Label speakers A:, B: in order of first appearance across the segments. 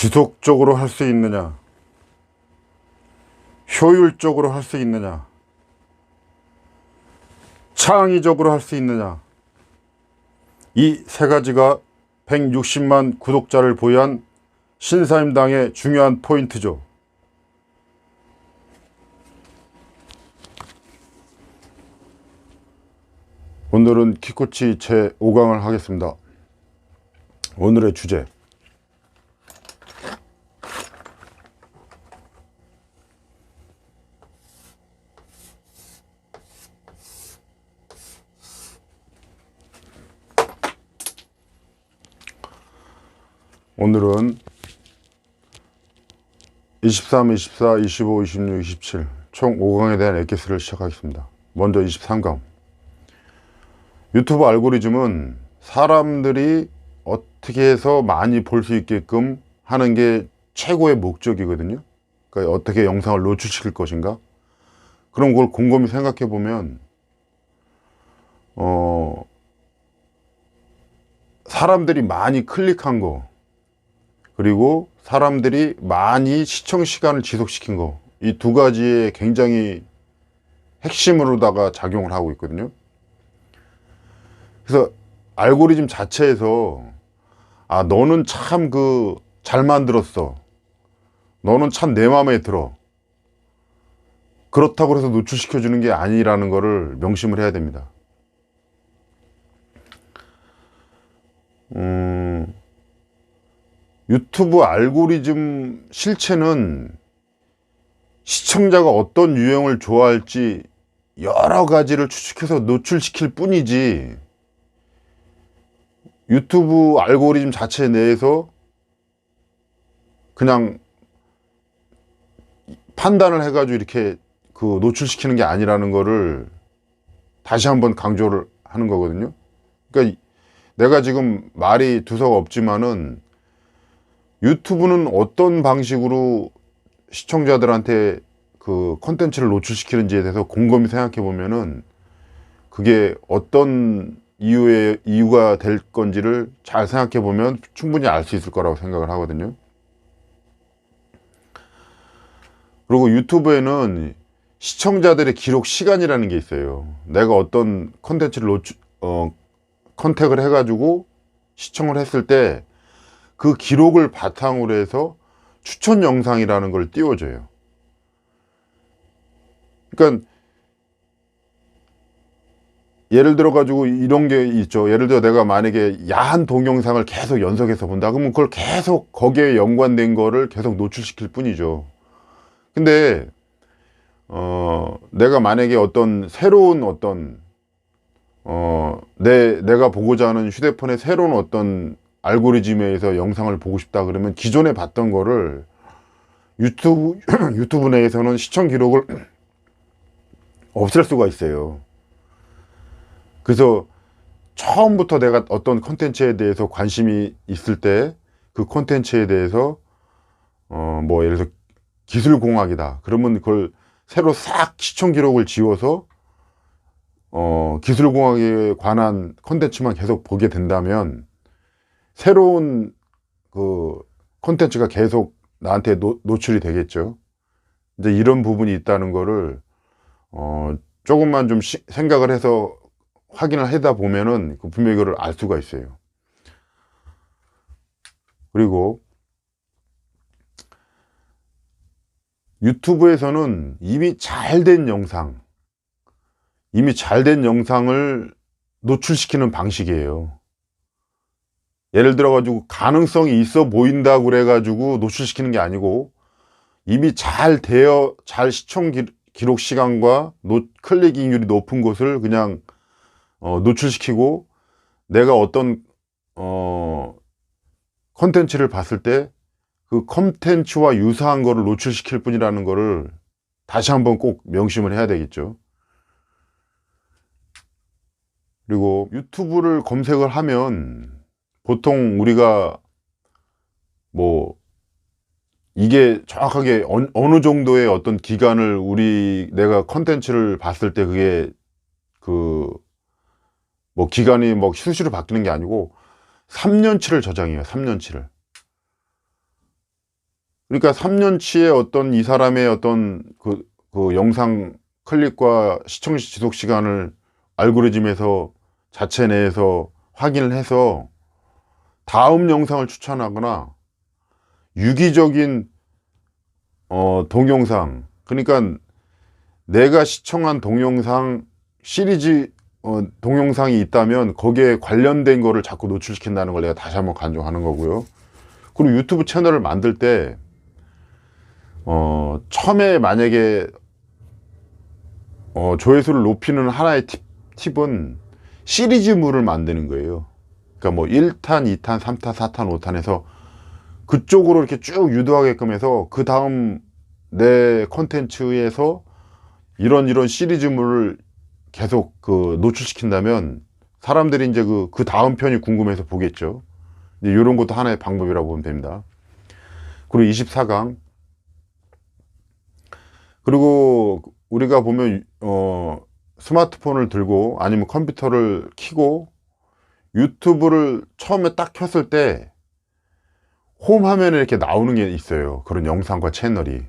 A: 지속적으로 할 수 있느냐, 효율적으로 할 수 있느냐, 창의적으로 할 수 있느냐, 이 세 가지가 160만 구독자를 보유한 신사임당의 중요한 포인트죠. 오늘은 키코치 제5강을 하겠습니다. 오늘의 주제, 오늘은 23, 24, 25, 26, 27 총 5강에 대한 엑기스를 시작하겠습니다. 먼저 23강. 유튜브 알고리즘은 사람들이 어떻게 해서 많이 볼 수 있게끔 하는 게 최고의 목적이거든요. 그러니까 어떻게 영상을 노출시킬 것인가, 그런 걸 곰곰이 생각해 보면 사람들이 많이 클릭한 거, 그리고 사람들이 많이 시청 시간을 지속시킨 거, 이 두 가지에 굉장히 핵심으로다가 작용을 하고 있거든요. 그래서 알고리즘 자체에서 너는 참 잘 만들었어, 너는 참 내 마음에 들어, 그렇다고 해서 노출시켜 주는 게 아니라는 거를 명심을 해야 됩니다. 유튜브 알고리즘 실체는 시청자가 어떤 유형을 좋아할지 여러 가지를 추측해서 노출시킬 뿐이지, 유튜브 알고리즘 자체 내에서 그냥 판단을 해가지고 이렇게 노출시키는 게 아니라는 거를 다시 한번 강조를 하는 거거든요. 그러니까 내가 지금 말이 두서가 없지만은 유튜브는 어떤 방식으로 시청자들한테 콘텐츠를 노출시키는지에 대해서 곰곰이 생각해 보면은 그게 어떤 이유가 될 건지를 잘 생각해 보면 충분히 알 수 있을 거라고 생각을 하거든요. 그리고 유튜브에는 시청자들의 기록 시간이라는 게 있어요. 내가 어떤 콘텐츠를 컨택을 해가지고 시청을 했을 때 그 기록을 바탕으로 해서 추천 영상이라는 걸 띄워줘요. 그러니까 예를 들어 가지고 이런 게 있죠. 예를 들어 내가 만약에 야한 동영상을 계속 연속해서 본다, 그러면 그걸 계속 거기에 연관된 거를 계속 노출시킬 뿐이죠. 근데 내가 만약에 어떤 새로운 내가 보고자 하는 휴대폰의 새로운 어떤 알고리즘에 의해서 영상을 보고 싶다 그러면 기존에 봤던 거를 유튜브 내에서는 시청 기록을 없앨 수가 있어요. 그래서 처음부터 내가 어떤 콘텐츠에 대해서 관심이 있을 때 그 콘텐츠에 대해서 예를 들어 기술공학이다 그러면 그걸 새로 싹 시청 기록을 지워서 기술공학에 관한 콘텐츠만 계속 보게 된다면 새로운 콘텐츠가 계속 나한테 노출이 되겠죠. 이제 이런 부분이 있다는 거를 조금만 좀 생각을 해서 확인을 하다 보면은 분명히 그걸 알 수가 있어요. 그리고 유튜브에서는 이미 잘 된 영상을 노출시키는 방식이에요. 예를 들어 가지고 가능성이 있어 보인다고 그래 가지고 노출시키는 게 아니고, 이미 잘 시청 기록 시간과 클릭잉률이 높은 것을 그냥 노출시키고, 내가 어떤 콘텐츠를 봤을 때 그 콘텐츠와 유사한 거를 노출시킬 뿐이라는 거를 다시 한번 꼭 명심을 해야 되겠죠. 그리고 유튜브를 검색을 하면 보통 우리가 이게 정확하게 어느 정도의 어떤 기간을 내가 컨텐츠를 봤을 때 그게 기간이 수시로 바뀌는 게 아니고 3년치를 저장해요. 3년치를. 그러니까 3년치의 어떤 이 사람의 어떤 그 영상 클릭과 시청 지속 시간을 알고리즘에서 자체 내에서 확인을 해서 다음 영상을 추천하거나 유기적인 동영상, 그러니까 내가 시청한 동영상 시리즈 동영상이 있다면 거기에 관련된 거를 자꾸 노출시킨다는 걸 내가 다시 한번 강조하는 거고요. 그리고 유튜브 채널을 만들 때 처음에 만약에 조회수를 높이는 하나의 팁은 시리즈물을 만드는 거예요. 그러니까 뭐 1탄, 2탄, 3탄, 4탄, 5탄 해서 그쪽으로 이렇게 쭉 유도하게끔 해서 그 다음 내 컨텐츠에서 이런 시리즈물을 계속 노출시킨다면 사람들이 이제 그 다음 편이 궁금해서 보겠죠. 이제 이런 것도 하나의 방법이라고 보면 됩니다. 그리고 24강. 그리고 우리가 보면 스마트폰을 들고 아니면 컴퓨터를 켜고 유튜브를 처음에 딱 켰을 때 홈 화면에 이렇게 나오는 게 있어요. 그런 영상과 채널이.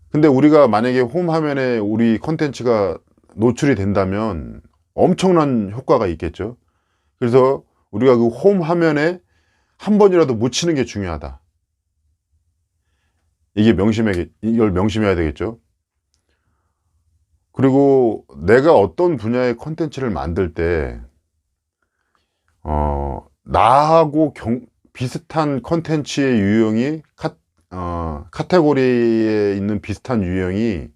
A: 근데 우리가 만약에 홈 화면에 우리 컨텐츠가 노출이 된다면 엄청난 효과가 있겠죠. 그래서 우리가 그 홈 화면에 한 번이라도 묻히는 게 중요하다. 이걸 명심해야 되겠죠. 그리고 내가 어떤 분야의 컨텐츠를 만들 때 나하고 비슷한 컨텐츠의 유형이 카테고리에 있는 비슷한 유형이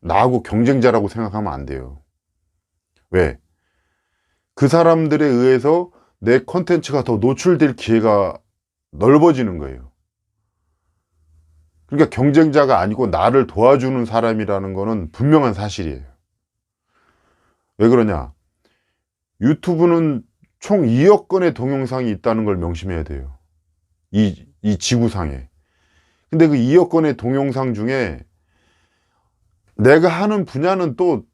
A: 나하고 경쟁자라고 생각하면 안 돼요. 왜? 그 사람들에 의해서 내 컨텐츠가 더 노출될 기회가 넓어지는 거예요. 그러니까 경쟁자가 아니고 나를 도와주는 사람이라는 거는 분명한 사실이에요. 왜 그러냐? 유튜브는 총 2억 건의 동영상이 있다는 걸 명심해야 돼요. 이 지구상에. 근데 그 2억 건의 동영상 중에 내가 하는 분야는 또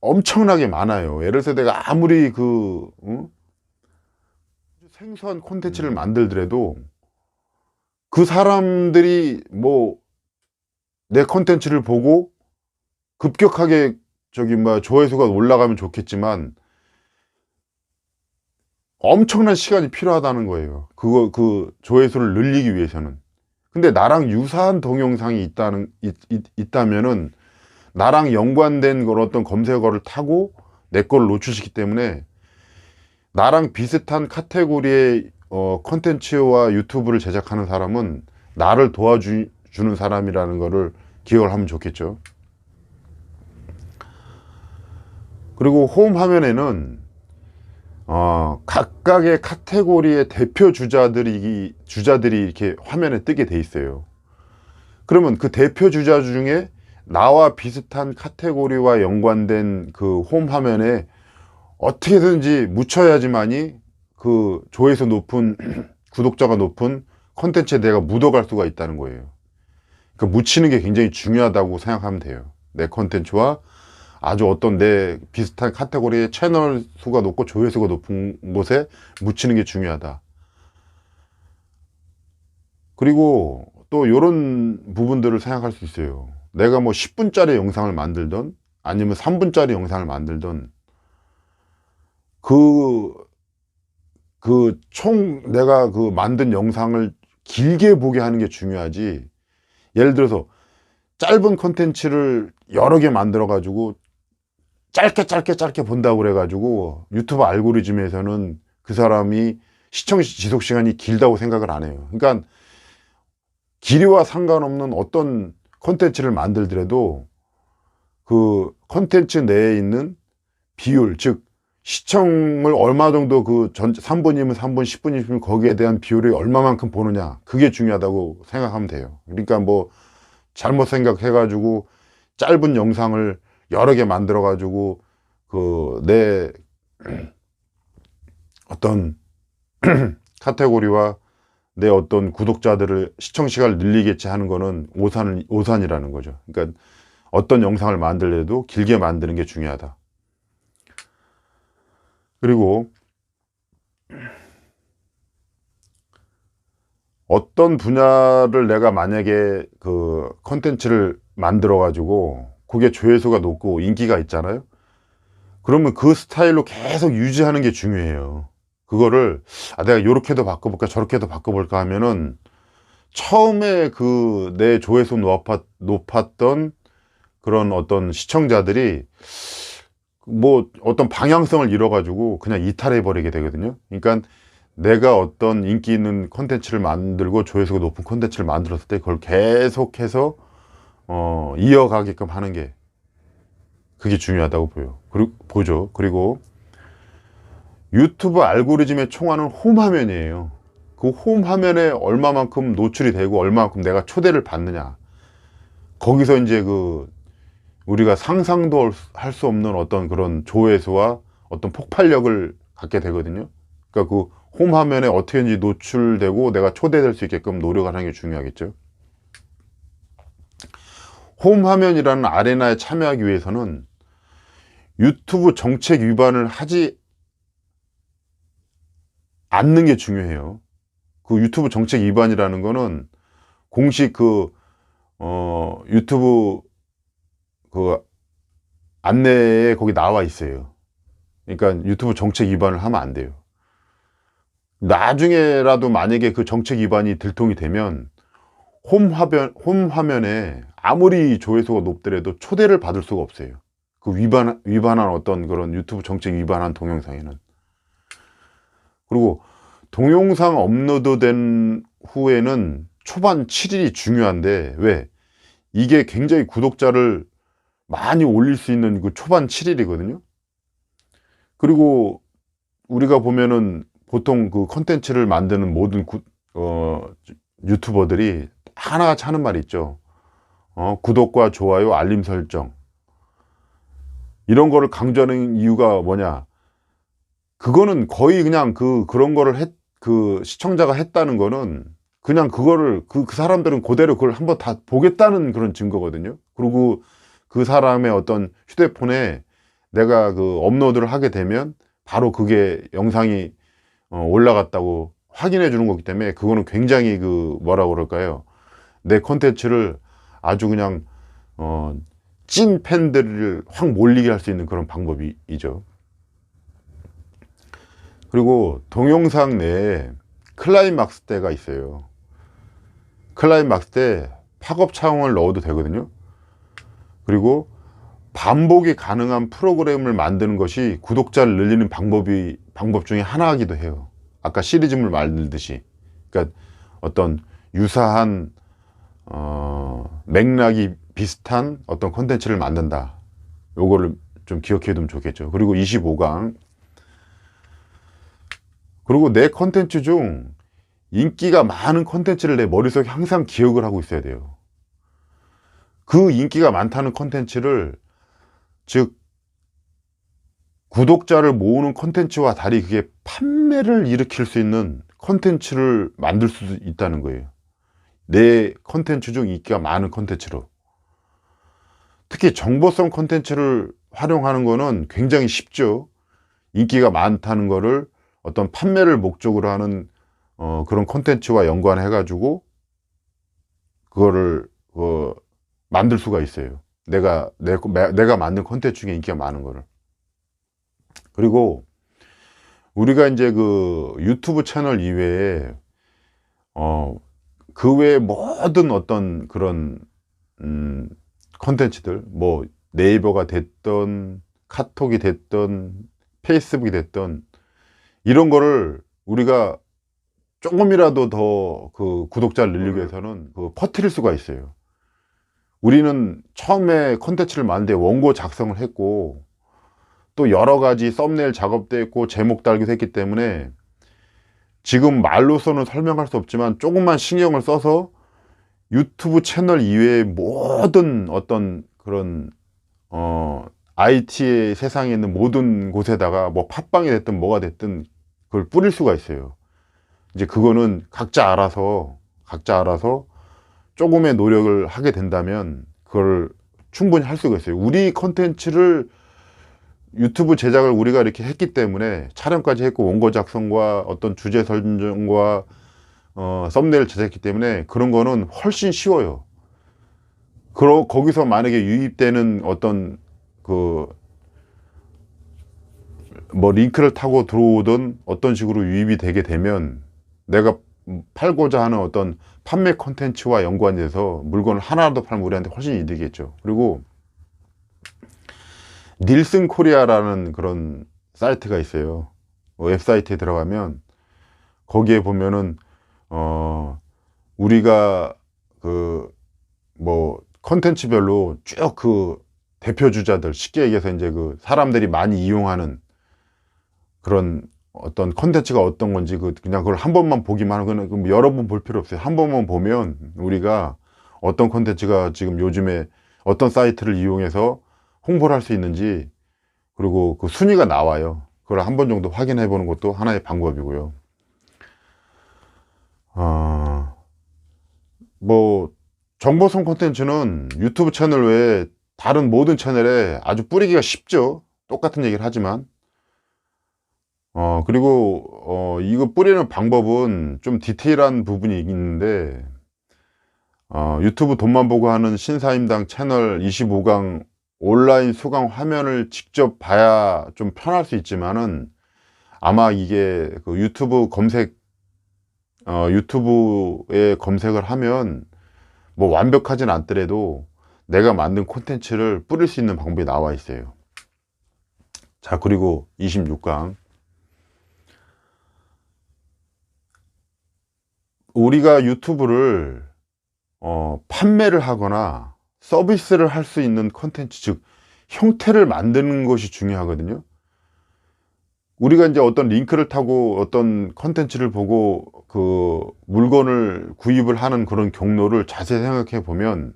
A: 엄청나게 많아요. 예를 들어서 내가 아무리 생소한 콘텐츠를 만들더라도 그 사람들이 뭐 내 콘텐츠를 보고 급격하게 조회수가 올라가면 좋겠지만 엄청난 시간이 필요하다는 거예요. 그 조회수를 늘리기 위해서는. 근데 나랑 유사한 동영상이 있다면은 나랑 연관된 그런 어떤 검색어를 타고 내 거를 노출시키기 때문에 나랑 비슷한 카테고리의 컨텐츠와 유튜브를 제작하는 사람은 나를 도와주는 사람이라는 거를 기억을 하면 좋겠죠. 그리고 홈 화면에는 각각의 카테고리의 대표 주자들이 이렇게 화면에 뜨게 돼 있어요. 그러면 그 대표 주자 중에 나와 비슷한 카테고리와 연관된 그 홈 화면에 어떻게든지 묻혀야지만이 그 조회수 높은 구독자가 높은 컨텐츠에 내가 묻어갈 수가 있다는 거예요. 그 묻히는 게 굉장히 중요하다고 생각하면 돼요. 내 컨텐츠와 아주 어떤 내 비슷한 카테고리의 채널 수가 높고 조회수가 높은 곳에 묻히는 게 중요하다. 그리고 또 이런 부분들을 생각할 수 있어요. 내가 뭐 10분짜리 영상을 만들던 아니면 3분짜리 영상을 만들던 총 내가 만든 영상을 길게 보게 하는 게 중요하지. 예를 들어서 짧은 컨텐츠를 여러 개 만들어 가지고 짧게 본다고 그래 가지고 유튜브 알고리즘에서는 그 사람이 시청 지속 시간이 길다고 생각을 안 해요. 그러니까 길이와 상관없는 어떤 컨텐츠를 만들더라도 그 컨텐츠 내에 있는 비율, 즉 시청을 얼마 정도 3분이면 3분, 10분이면 거기에 대한 비율이 얼마만큼 보느냐, 그게 중요하다고 생각하면 돼요. 그러니까 뭐 잘못 생각해 가지고 짧은 영상을 여러 개 만들어 가지고 내 어떤 카테고리와 내 어떤 구독자들을 시청 시간을 늘리겠지 하는 거는 오산이라는 거죠. 그러니까 어떤 영상을 만들래도 길게 만드는 게 중요하다. 그리고 어떤 분야를 내가 만약에 그 컨텐츠를 만들어 가지고 그게 조회수가 높고 인기가 있잖아요. 그러면 그 스타일로 계속 유지하는 게 중요해요. 그거를 내가 요렇게도 바꿔볼까 저렇게도 바꿔볼까 하면은 처음에 그 내 조회수 높았던 그런 어떤 시청자들이 뭐 어떤 방향성을 잃어 가지고 그냥 이탈해 버리게 되거든요. 그러니까 내가 어떤 인기 있는 콘텐츠를 만들고 조회수가 높은 콘텐츠를 만들었을 때 그걸 계속해서 이어가게끔 하는 게 그게 중요하다고 보죠. 그리고 유튜브 알고리즘에 총하는 홈 화면이에요. 그 홈 화면에 얼마만큼 노출이 되고 얼마만큼 내가 초대를 받느냐, 거기서 이제 그 우리가 상상도 할 수 없는 어떤 그런 조회수와 어떤 폭발력을 갖게 되거든요. 그러니까 그 홈 화면에 어떻게든지 노출되고 내가 초대될 수 있게끔 노력을 하는 게 중요하겠죠. 홈 화면이라는 아레나에 참여하기 위해서는 유튜브 정책 위반을 하지 않는 게 중요해요. 그 유튜브 정책 위반이라는 거는 공식 유튜브 그 안내에 거기 나와 있어요. 그러니까 유튜브 정책 위반을 하면 안 돼요. 나중에라도 만약에 그 정책 위반이 들통이 되면 홈 화면에 아무리 조회수가 높더라도 초대를 받을 수가 없어요. 그 위반한 어떤 그런 유튜브 정책 위반한 동영상에는. 그리고 동영상 업로드된 후에는 초반 7일이 중요한데, 왜? 이게 굉장히 구독자를 많이 올릴 수 있는 그 초반 7일이거든요. 그리고 우리가 보면은 보통 그 컨텐츠를 만드는 모든 유튜버들이 하나같이 하는 말이 있죠. 구독과 좋아요, 알림 설정. 이런 거를 강조하는 이유가 뭐냐? 그거는 거의 그냥 그런 거를 그 시청자가 했다는 거는 그냥 그거를 그 사람들은 그대로 그걸 한번 다 보겠다는 그런 증거거든요. 그리고 그 사람의 어떤 휴대폰에 내가 그 업로드를 하게 되면 바로 그게 영상이 올라갔다고 확인해 주는 거기 때문에 그거는 굉장히 뭐라고 그럴까요? 내 콘텐츠를 아주 그냥 찐 팬들을 확 몰리게 할 수 있는 그런 방법이죠. 그리고 동영상 내에 클라이막스 때가 있어요. 클라이막스 때 팝업 차원을 넣어도 되거든요. 그리고 반복이 가능한 프로그램을 만드는 것이 구독자를 늘리는 방법 중에 하나이기도 해요. 아까 시리즈물 만들듯이. 그러니까 어떤 유사한 맥락이 비슷한 어떤 콘텐츠를 만든다. 요거를 좀 기억해 두면 좋겠죠. 그리고 25강. 그리고 내 콘텐츠 중 인기가 많은 콘텐츠를 내 머릿속에 항상 기억을 하고 있어야 돼요. 그 인기가 많다는 콘텐츠를, 즉 구독자를 모으는 콘텐츠와 달리 그게 판매를 일으킬 수 있는 콘텐츠를 만들 수 있다는 거예요. 내 콘텐츠 중 인기가 많은 콘텐츠로. 특히 정보성 콘텐츠를 활용하는 거는 굉장히 쉽죠. 인기가 많다는 거를 어떤 판매를 목적으로 하는 그런 콘텐츠와 연관해 가지고 그거를 만들 수가 있어요. 내가 만든 콘텐츠 중에 인기가 많은 거를. 그리고 우리가 이제 그 유튜브 채널 이외에 그 외에 모든 어떤 그런 콘텐츠들, 뭐 네이버가 됐던 카톡이 됐던 페이스북이 됐던 이런 거를 우리가 조금이라도 더 그 구독자를 늘리기 위해서는 퍼뜨릴 수가 있어요. 우리는 처음에 콘텐츠를 만드는데 원고 작성을 했고 또 여러 가지 썸네일 작업도 했고 제목 달기도 했기 때문에 지금 말로서는 설명할 수 없지만 조금만 신경을 써서 유튜브 채널 이외의 모든 어떤 그런 IT의 세상에 있는 모든 곳에다가 뭐 팟빵이 됐든 뭐가 됐든 그걸 뿌릴 수가 있어요. 이제 그거는 각자 알아서 조금의 노력을 하게 된다면 그걸 충분히 할 수가 있어요. 우리 컨텐츠를 유튜브 제작을 우리가 이렇게 했기 때문에 촬영까지 했고 원고 작성과 어떤 주제 선정과 썸네일 제작했기 때문에 그런 거는 훨씬 쉬워요. 거기서 만약에 유입되는 어떤 그 뭐 링크를 타고 들어오든 어떤 식으로 유입이 되게 되면 내가 팔고자 하는 어떤 판매 콘텐츠와 연관돼서 물건을 하나라도 팔면 우리한테 훨씬 이득이겠죠. 그리고 닐슨 코리아라는 그런 사이트가 있어요. 웹사이트에 들어가면 거기에 보면은 우리가 그 뭐 콘텐츠별로 쭉 그 대표 주자들, 쉽게 얘기해서 이제 그 사람들이 많이 이용하는 그런 어떤 콘텐츠가 어떤 건지 그냥 그걸 한 번만 보기만 하는 거는 여러 번 볼 필요 없어요. 한 번만 보면 우리가 어떤 콘텐츠가 지금 요즘에 어떤 사이트를 이용해서 홍보를 할 수 있는지, 그리고 그 순위가 나와요. 그걸 한 번 정도 확인해 보는 것도 하나의 방법이고요. 뭐 정보성 콘텐츠는 유튜브 채널 외에 다른 모든 채널에 아주 뿌리기가 쉽죠. 똑같은 얘기를 하지만 그리고 이거 뿌리는 방법은 좀 디테일한 부분이 있는데, 유튜브 돈만 보고 하는 신사임당 채널 25강 온라인 수강 화면을 직접 봐야 좀 편할 수 있지만은, 아마 이게 그 유튜브에 검색을 하면 뭐 완벽하진 않더라도 내가 만든 콘텐츠를 뿌릴 수 있는 방법이 나와 있어요. 자, 그리고 26강, 우리가 유튜브를 판매를 하거나 서비스를 할 수 있는 콘텐츠, 즉 형태를 만드는 것이 중요하거든요. 우리가 이제 어떤 링크를 타고 어떤 콘텐츠를 보고 그 물건을 구입을 하는 그런 경로를 자세히 생각해 보면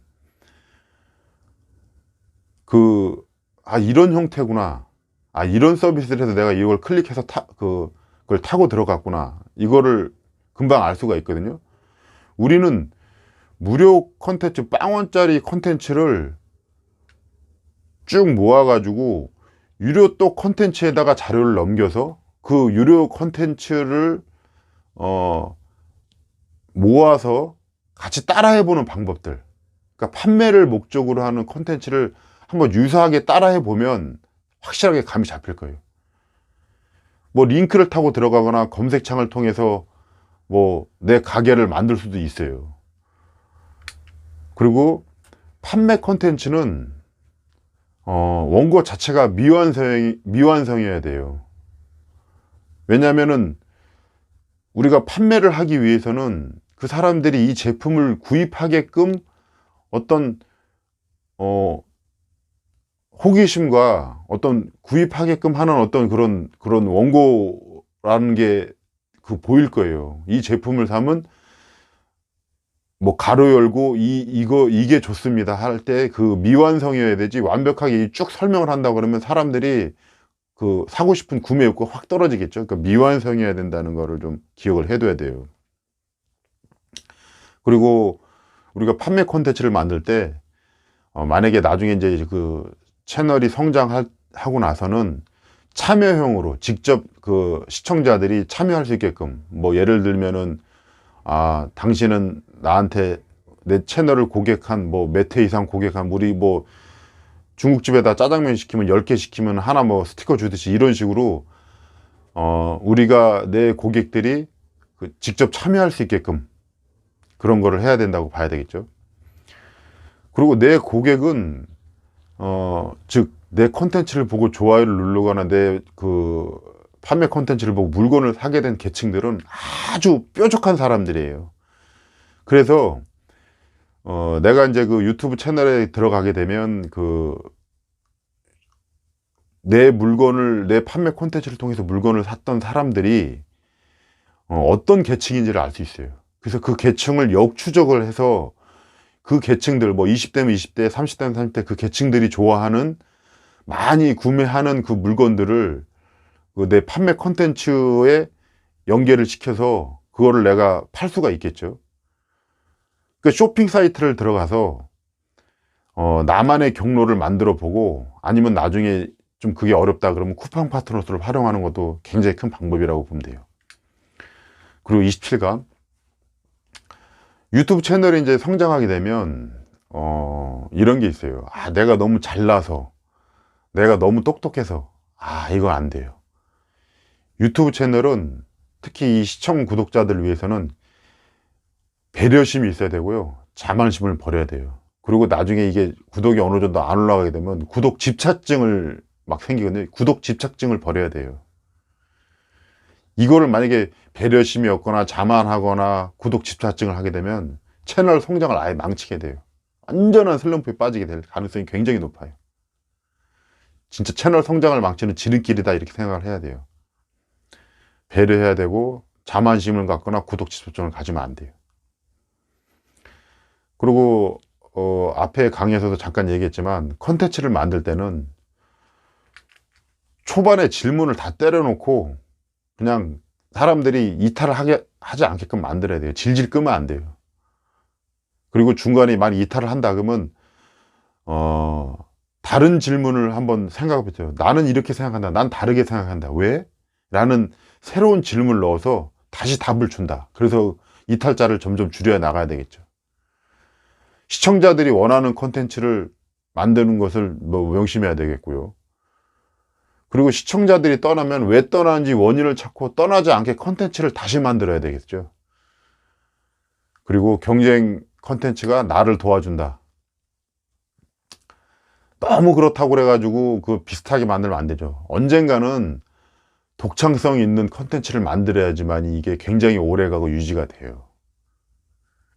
A: 이런 형태구나, 이런 서비스를 해서 내가 이걸 클릭해서 그걸 타고 들어갔구나, 이거를 금방 알 수가 있거든요. 우리는 무료 콘텐츠, 빵원짜리 콘텐츠를 쭉 모아가지고 유료 또 콘텐츠에다가 자료를 넘겨서 그 유료 콘텐츠를 모아서 같이 따라해보는 방법들, 그러니까 판매를 목적으로 하는 콘텐츠를 한번 유사하게 따라해보면 확실하게 감이 잡힐 거예요. 뭐 링크를 타고 들어가거나 검색창을 통해서 뭐 내 가게를 만들 수도 있어요. 그리고 판매 콘텐츠는 원고 자체가 미완성이어야 돼요. 왜냐하면은 우리가 판매를 하기 위해서는 그 사람들이 이 제품을 구입하게끔 어떤 호기심과 어떤 구입하게끔 하는 어떤 그런 원고라는 게 보일 거예요. 이 제품을 사면 뭐 가로 열고 이게 좋습니다 할 때 그 미완성이어야 되지, 완벽하게 쭉 설명을 한다고 그러면 사람들이 그 사고 싶은 구매 욕구가 확 떨어지겠죠. 그러니까 미완성이어야 된다는 거를 좀 기억을 해둬야 돼요. 그리고 우리가 판매 콘텐츠를 만들 때 만약에 나중에 이제 그 채널이 성장하고 나서는 참여형으로 직접 그 시청자들이 참여할 수 있게끔, 뭐 예를 들면은 당신은 나한테 내 채널을 고객한 뭐 몇 회 이상 고객한, 우리 뭐 중국집에다 짜장면 시키면 10개 시키면 하나 뭐 스티커 주듯이, 이런 식으로 우리가 내 고객들이 직접 참여할 수 있게끔 그런 거를 해야 된다고 봐야 되겠죠. 그리고 내 고객은 즉 내 콘텐츠를 보고 좋아요를 누르거나 내 그 판매 콘텐츠를 보고 물건을 사게 된 계층들은 아주 뾰족한 사람들이에요. 그래서 내가 이제 그 유튜브 채널에 들어가게 되면 내 판매 콘텐츠를 통해서 물건을 샀던 사람들이 어떤 계층인지를 알 수 있어요. 그래서 그 계층을 역추적을 해서 그 계층들, 뭐 20대면 20대, 30대면 30대, 그 계층들이 좋아하는, 많이 구매하는 그 물건들을 내 판매 콘텐츠에 연계를 시켜서 그거를 내가 팔 수가 있겠죠. 그 쇼핑 사이트를 들어가서 나만의 경로를 만들어 보고, 아니면 나중에 좀 그게 어렵다 그러면 쿠팡 파트너스를 활용하는 것도 굉장히 큰 방법이라고 보면 돼요. 그리고 27강, 유튜브 채널이 이제 성장하게 되면 이런 게 있어요. 내가 너무 잘나서, 내가 너무 똑똑해서, 이건 안 돼요. 유튜브 채널은 특히 이 시청 구독자들을 위해서는 배려심이 있어야 되고요, 자만심을 버려야 돼요. 그리고 나중에 이게 구독이 어느 정도 안 올라가게 되면 구독 집착증을 막 생기거든요. 구독 집착증을 버려야 돼요. 이거를 만약에 배려심이 없거나 자만하거나 구독 집착증을 하게 되면 채널 성장을 아예 망치게 돼요. 완전한 슬럼프에 빠지게 될 가능성이 굉장히 높아요. 진짜 채널 성장을 망치는 지름길이다, 이렇게 생각을 해야 돼요. 배려해야 되고 자만심을 갖거나 구독 집착증을 가지면 안 돼요. 그리고 앞에 강의에서도 잠깐 얘기했지만, 컨텐츠를 만들 때는 초반에 질문을 다 때려놓고 그냥 사람들이 이탈을 하지 않게끔 만들어야 돼요. 질질 끄면 안 돼요. 그리고 중간에 많이 이탈을 한다 그러면 다른 질문을 한번 생각해 보세요. 나는 이렇게 생각한다, 난 다르게 생각한다, 왜? 라는 새로운 질문을 넣어서 다시 답을 준다. 그래서 이탈자를 점점 줄여 나가야 되겠죠. 시청자들이 원하는 콘텐츠를 만드는 것을 명심해야 되겠고요. 그리고 시청자들이 떠나면 왜 떠나는지 원인을 찾고 떠나지 않게 콘텐츠를 다시 만들어야 되겠죠. 그리고 경쟁 콘텐츠가 나를 도와준다, 너무 그렇다고 그래가지고 그 비슷하게 만들면 안 되죠. 언젠가는 독창성 있는 콘텐츠를 만들어야지만 이게 굉장히 오래가고 유지가 돼요.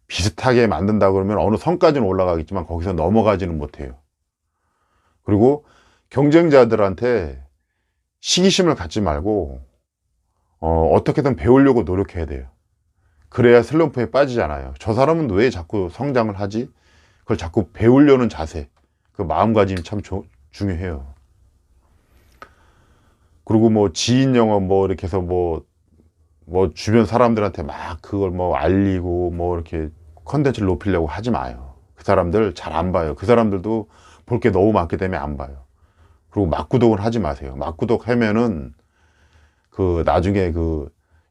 A: 비슷하게 만든다 그러면 어느 선까지는 올라가겠지만 거기서 넘어가지는 못해요. 그리고 경쟁자들한테 시기심을 갖지 말고 어떻게든 배우려고 노력해야 돼요. 그래야 슬럼프에 빠지잖아요. 저 사람은 왜 자꾸 성장을 하지? 그걸 자꾸 배우려는 자세, 그 마음가짐이 참 중요해요. 그리고 뭐 지인 영업 이렇게 해서 주변 사람들한테 막 그걸 알리고 이렇게 컨텐츠를 높이려고 하지 마요. 그 사람들 잘 안 봐요. 그 사람들도 볼 게 너무 많기 때문에 안 봐요. 그리고 막구독을 하지 마세요. 막구독 하면은 나중에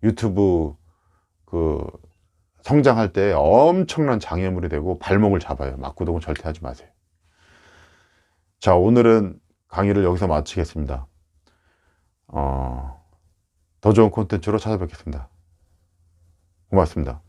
A: 유튜브 성장할 때 엄청난 장애물이 되고 발목을 잡아요. 막구독은 절대 하지 마세요. 자, 오늘은 강의를 여기서 마치겠습니다. 더 좋은 콘텐츠로 찾아뵙겠습니다. 고맙습니다.